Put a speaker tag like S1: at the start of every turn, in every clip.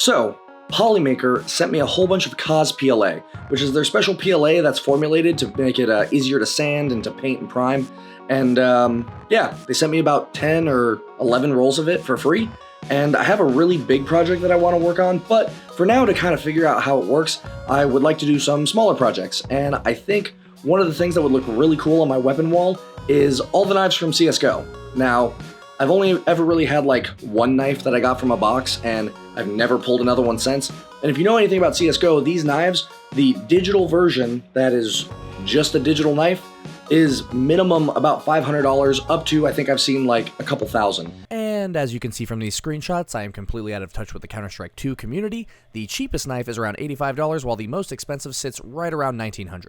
S1: So, PolyMaker sent me a whole bunch of CosPLA, which is their special PLA that's formulated to make it easier to sand and to paint and prime. And yeah, they sent me about 10 or 11 rolls of it for free. And I have a really big project that I want to work on, but for now, to kind of figure out how it works, I would like to do some smaller projects. And I think one of the things that would look really cool on my weapon wall is all the knives from CSGO. Now, I've only ever really had like one knife that I got from a box, and I've never pulled another one since. And if you know anything about CSGO, these knives, the digital version that is just a digital knife, is minimum about $500 up to, I think I've seen like a couple thousand.
S2: And as you can see from these screenshots, I am completely out of touch with the Counter-Strike 2 community. The cheapest knife is around $85, while the most expensive sits right around $1,900.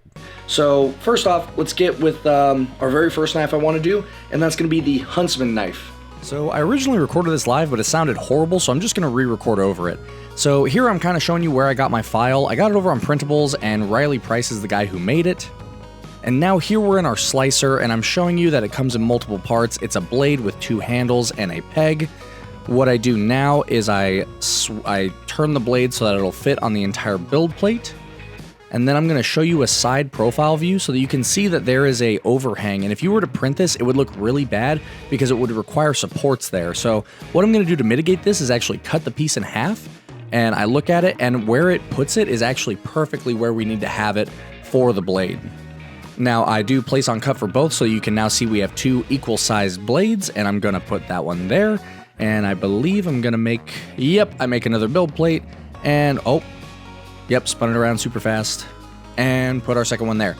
S1: So first off, let's get with our very first knife I want to do, and that's going to be the Huntsman Knife.
S2: So I originally recorded this live, but it sounded horrible, so I'm just going to re-record over it. So here I'm kind of showing you where I got my file. I got it over on Printables, and Riley Price is the guy who made it. And now here we're in our slicer, and I'm showing you that it comes in multiple parts. It's a blade with 2 handles and a peg. What I do now is I turn the blade so that it'll fit on the entire build plate. And then I'm going to show you a side profile view so that you can see that there is a overhang. And if you were to print this, it would look really bad because it would require supports there. So what I'm going to do to mitigate this is actually cut the piece in half. And I look at it, and where it puts it is actually perfectly where we need to have it for the blade. Now, I do place on cut for both, so you can now see we have 2 equal-sized blades, and I'm going to put that one there, and I believe I'm going to make, I make another build plate, and, spun it around super fast, and put our second one there.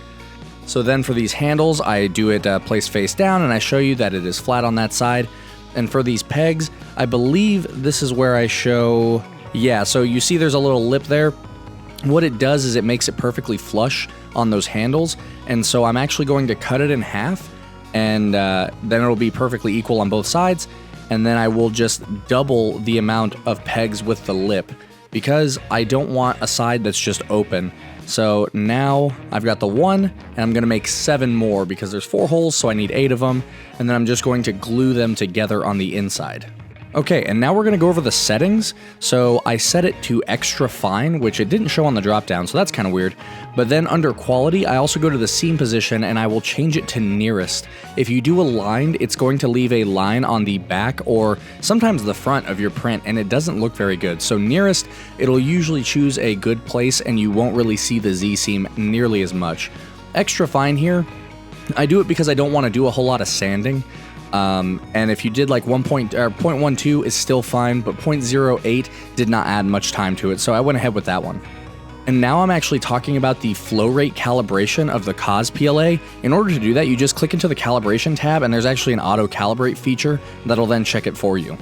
S2: So then for these handles, I do it placed face down, and I show you that it is flat on that side, and for these pegs, I believe this is where I show, so you see there's a little lip there. What it does is it makes it perfectly flush on those handles, and so I'm actually going to cut it in half, and then it'll be perfectly equal on both sides, and then I will just double the amount of pegs with the lip, because I don't want a side that's just open. So now I've got the 1, and I'm going to make 7 more, because there's 4 holes, so I need 8 of them, and then I'm just going to glue them together on the inside. Okay, and now we're going to go over the settings. So I set it to extra fine, which it didn't show on the drop-down, so that's kind of weird. But then under quality, I also go to the seam position, and I will change it to nearest. If you do aligned, it's going to leave a line on the back or sometimes the front of your print, and it doesn't look very good. So nearest, it'll usually choose a good place, and you won't really see the Z-seam nearly as much. Extra fine here, I do it because I don't want to do a whole lot of sanding. And if you did like 0.12 is still fine, but 0.08 did not add much time to it, so I went ahead with that one. And now I'm actually talking about the flow rate calibration of the CosPLA. In order to do that, you just click into the calibration tab, and there's actually an auto calibrate feature that'll then check it for you.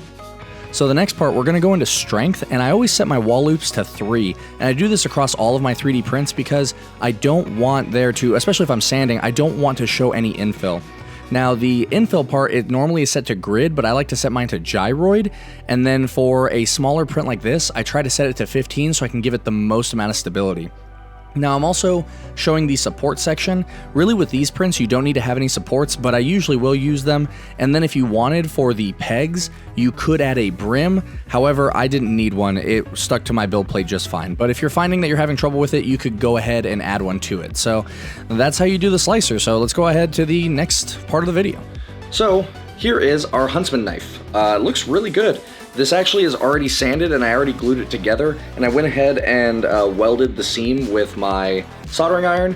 S2: So the next part, we're going to go into strength, and I always set my wall loops to 3, and I do this across all of my 3D prints because I don't want there to, especially if I'm sanding, I don't want to show any infill. Now, the infill part, it normally is set to grid, but I like to set mine to gyroid, and then for a smaller print like this, I try to set it to 15 so I can give it the most amount of stability. Now, I'm also showing the support section. Really, with these prints, you don't need to have any supports, but I usually will use them. And then if you wanted for the pegs, you could add a brim. However, I didn't need one. It stuck to my build plate just fine. But if you're finding that you're having trouble with it, you could go ahead and add one to it. So that's how you do the slicer. So let's go ahead to the next part of the video.
S1: So here is our Huntsman knife. It looks really good. This actually is already sanded, and I already glued it together, and I went ahead and welded the seam with my soldering iron.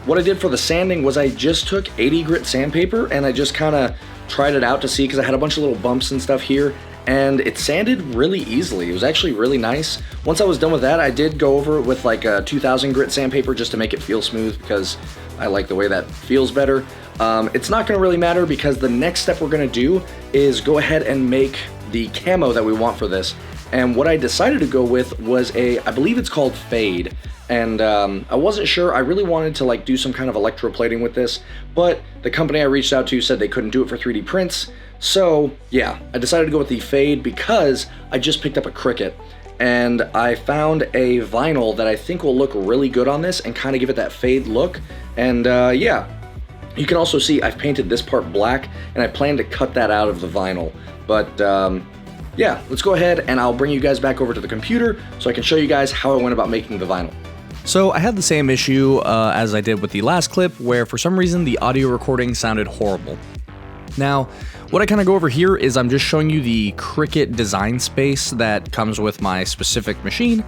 S1: What I did for the sanding was I just took 80 grit sandpaper, and I just kind of tried it out to see, because I had a bunch of little bumps and stuff here, and it sanded really easily. It was actually really nice. Once I was done with that, I did go over it with like a 2000 grit sandpaper just to make it feel smooth, because I like the way that feels better. It's not going to really matter, because the next step we're going to do is go ahead and make the camo that we want for this. And what I decided to go with was I believe it's called Fade. And I wasn't sure. I really wanted to like do some kind of electroplating with this, but the company I reached out to said they couldn't do it for 3D prints. So yeah, I decided to go with the Fade because I just picked up a Cricut, and I found a vinyl that I think will look really good on this and kind of give it that fade look. And yeah, you can also see I've painted this part black, and I plan to cut that out of the vinyl. But yeah, let's go ahead and I'll bring you guys back over to the computer so I can show you guys how I went about making the vinyl.
S2: So I had the same issue as I did with the last clip, where for some reason the audio recording sounded horrible. Now, what I kind of go over here is I'm just showing you the Cricut design space that comes with my specific machine,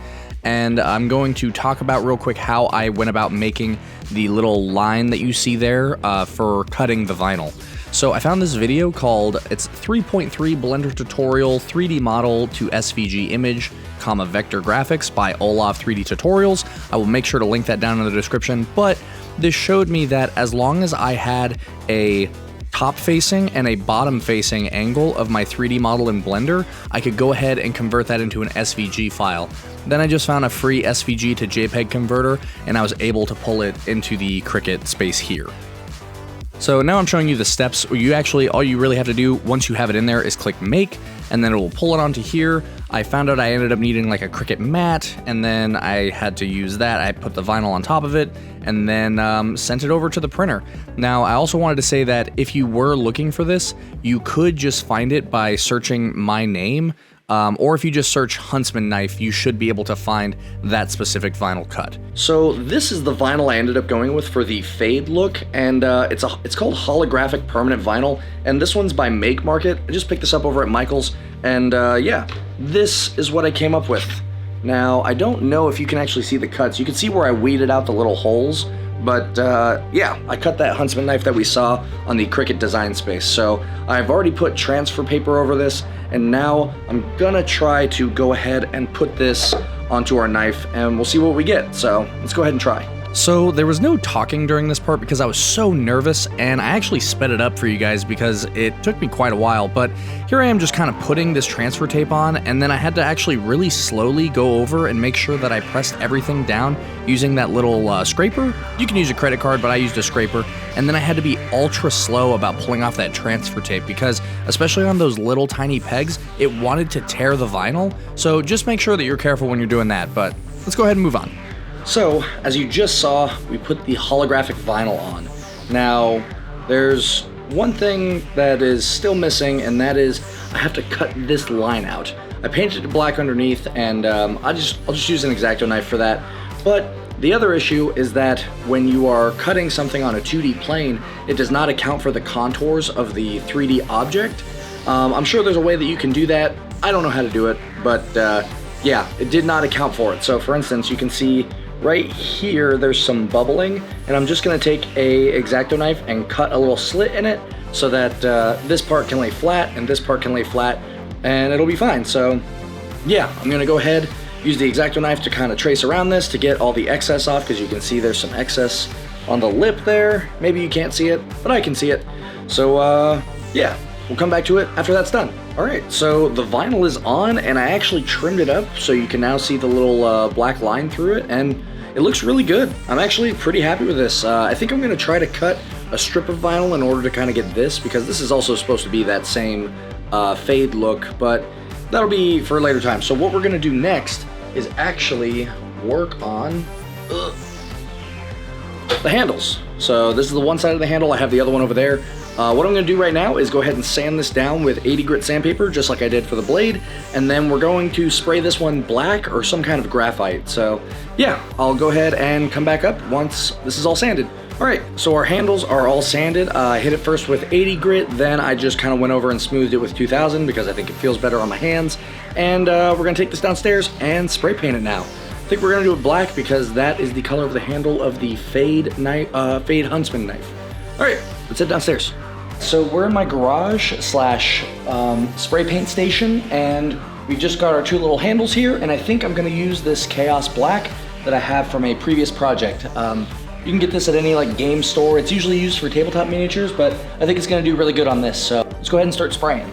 S2: and I'm going to talk about real quick how I went about making the little line that you see there for cutting the vinyl. So I found this video called, it's 3.3 Blender Tutorial 3D Model to SVG Image, Vector Graphics by Olaf 3D Tutorials. I will make sure to link that down in the description, but this showed me that as long as I had a top-facing and a bottom-facing angle of my 3D model in Blender, I could go ahead and convert that into an SVG file. Then I just found a free SVG to JPEG converter, and I was able to pull it into the Cricut space here. So now I'm showing you the steps where you actually, all you really have to do once you have it in there is click make, and then it will pull it onto here. I found out I ended up needing like a Cricut mat, and then I had to use that. I put the vinyl on top of it, and then sent it over to the printer. Now, I also wanted to say that if you were looking for this, you could just find it by searching my name, or if you just search Huntsman Knife, you should be able to find that specific vinyl cut.
S1: So this is the vinyl I ended up going with for the fade look, and it's called holographic permanent vinyl, and this one's by Make Market. I just picked this up over at Michael's, and yeah, this is what I came up with. Now, I don't know if you can actually see the cuts. You can see where I weeded out the little holes, but yeah, I cut that Huntsman knife that we saw on the Cricut design space. So I've already put transfer paper over this, and now I'm gonna try to go ahead and put this onto our knife, and we'll see what we get. So let's go ahead and try.
S2: So there was no talking during this part because I was so nervous, and I actually sped it up for you guys because it took me quite a while, but here I am just kind of putting this transfer tape on, and then I had to actually really slowly go over and make sure that I pressed everything down using that little scraper. You can use a credit card, but I used a scraper, and then I had to be ultra slow about pulling off that transfer tape because, especially on those little tiny pegs, it wanted to tear the vinyl, so just make sure that you're careful when you're doing that, but let's go ahead and move on.
S1: So, as you just saw, we put the holographic vinyl on. Now, there's one thing that is still missing, and that is I have to cut this line out. I painted it black underneath, and I'll just use an X-Acto knife for that. But the other issue is that when you are cutting something on a 2D plane, it does not account for the contours of the 3D object. I'm sure there's a way that you can do that. I don't know how to do it, but yeah, it did not account for it. So for instance, you can see right here, there's some bubbling, and I'm just gonna take a X-Acto knife and cut a little slit in it so that this part can lay flat and this part can lay flat, and it'll be fine. So yeah, I'm gonna go ahead, use the X-Acto knife to kind of trace around this to get all the excess off, because you can see there's some excess on the lip there. Maybe you can't see it, but I can see it. So yeah, we'll come back to it after that's done. All right, so the vinyl is on, and I actually trimmed it up so you can now see the little black line through it, and it looks really good. I'm actually pretty happy with this. I think I'm gonna try to cut a strip of vinyl in order to kind of get this, because this is also supposed to be that same fade look, but that'll be for a later time. So what we're gonna do next is actually work on the handles. So this is the one side of the handle. I have the other one over there. What I'm gonna do right now is go ahead and sand this down with 80 grit sandpaper, just like I did for the blade, and then we're going to spray this one black or some kind of graphite. So yeah, I'll go ahead and come back up once this is all sanded. All right, so our handles are all sanded. I hit it first with 80 grit, then I just kind of went over and smoothed it with 2000 because I think it feels better on my hands. And we're gonna take this downstairs and spray paint it now. I think we're gonna do it black because that is the color of the handle of the Fade Huntsman knife. All right, let's head downstairs. So we're in my garage slash spray paint station, and we just got our two little handles here, and I think I'm gonna use this Chaos Black that I have from a previous project. You can get this at any like game store. It's usually used for tabletop miniatures, but I think it's gonna do really good on this. So let's go ahead and start spraying.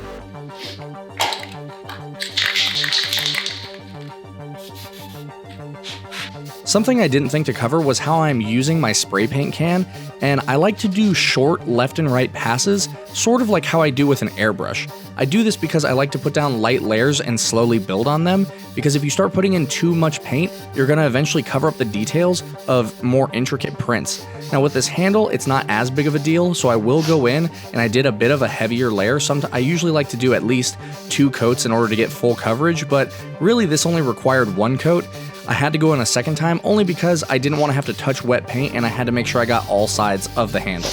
S2: Something I didn't think to cover was how I'm using my spray paint can, and I like to do short left and right passes, sort of like how I do with an airbrush. I do this because I like to put down light layers and slowly build on them, because if you start putting in too much paint, you're going to eventually cover up the details of more intricate prints. Now with this handle, it's not as big of a deal, so I will go in and I did a bit of a heavier layer. I usually like to do at least 2 coats in order to get full coverage, but really this only required 1 coat. I had to go in a second time only because I didn't want to have to touch wet paint and I had to make sure I got all sides of the handle.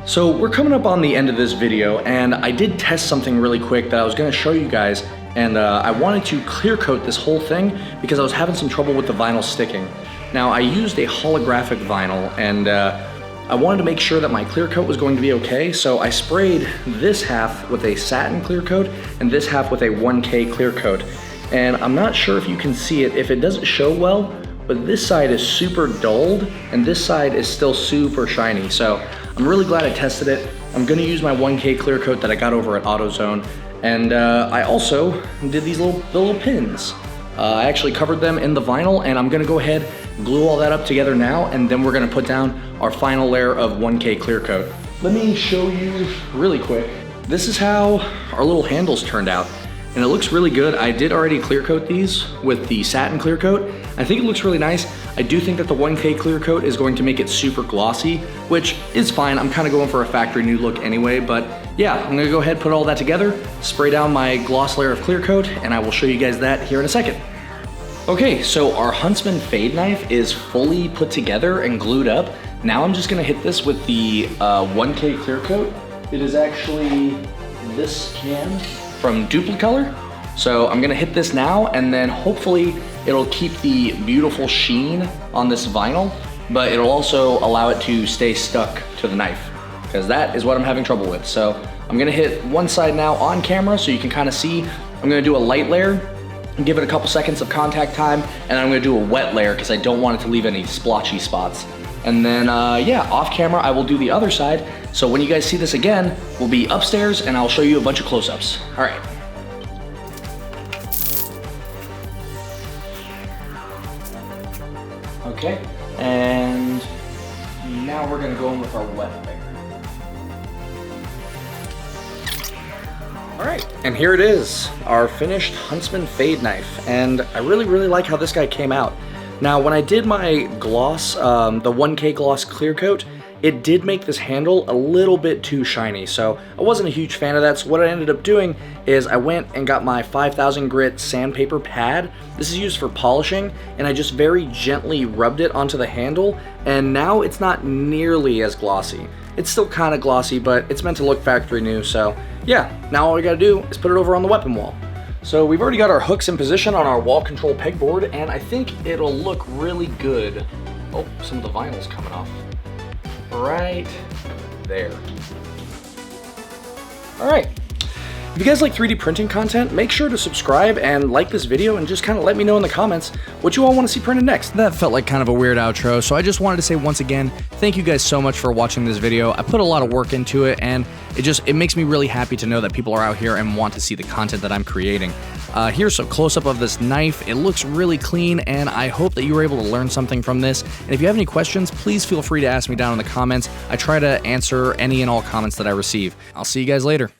S1: So we're coming up on the end of this video, and I did test something really quick that I was going to show you guys, and I wanted to clear coat this whole thing because I was having some trouble with the vinyl sticking. Now I used a holographic vinyl, and I wanted to make sure that my clear coat was going to be okay, so I sprayed this half with a satin clear coat and this half with a 1K clear coat. And I'm not sure if you can see it, if it doesn't show well, but this side is super dulled and this side is still super shiny. So I'm really glad I tested it. I'm gonna use my 1K clear coat that I got over at AutoZone. And I also did these little pins. I actually covered them in the vinyl, and I'm gonna go ahead, glue all that up together now, and then we're gonna put down our final layer of 1K clear coat. Let me show you really quick. This is how our little handles turned out. And it looks really good. I did already clear coat these with the satin clear coat. I think it looks really nice. I do think that the 1K clear coat is going to make it super glossy, which is fine. I'm kind of going for a factory new look anyway, but yeah, I'm gonna go ahead, put all that together, spray down my gloss layer of clear coat, and I will show you guys that here in a second. Okay, so our Huntsman Fade Knife is fully put together and glued up. Now I'm just gonna hit this with the 1K clear coat. It is actually this can from Duplicolor. So I'm gonna hit this now, and then hopefully it'll keep the beautiful sheen on this vinyl, but it'll also allow it to stay stuck to the knife, because that is what I'm having trouble with. So I'm gonna hit one side now on camera so you can kind of see. I'm gonna do a light layer, give it a couple seconds of contact time, and I'm gonna do a wet layer because I don't want it to leave any splotchy spots. And then, yeah, off camera, I will do the other side. So when you guys see this again, we'll be upstairs and I'll show you a bunch of close-ups. All right. Okay, and now we're gonna go in with our wet layer. All right, and here it is, our finished Huntsman Fade Knife. And I really like how this guy came out. Now, when I did my gloss, the 1K gloss clear coat, it did make this handle a little bit too shiny, so I wasn't a huge fan of that. So what I ended up doing is I went and got my 5000 grit sandpaper pad. This is used for polishing, and I just very gently rubbed it onto the handle, and now it's not nearly as glossy. It's still kind of glossy, but it's meant to look factory new, so yeah, now all we gotta do is put it over on the weapon wall. So we've already got our hooks in position on our wall control pegboard, and I think it'll look really good. Oh, some of the vinyl's coming off. Right there. All right. If you guys like 3D printing content, make sure to subscribe and like this video, and just kind of let me know in the comments what you all want to see printed next.
S2: That felt like kind of a weird outro, so I just wanted to say once again, thank you guys so much for watching this video. I put a lot of work into it, and it makes me really happy to know that people are out here and want to see the content that I'm creating. Here's a close-up of this knife. It looks really clean, and I hope that you were able to learn something from this. And if you have any questions, please feel free to ask me down in the comments. I try to answer any and all comments that I receive. I'll see you guys later.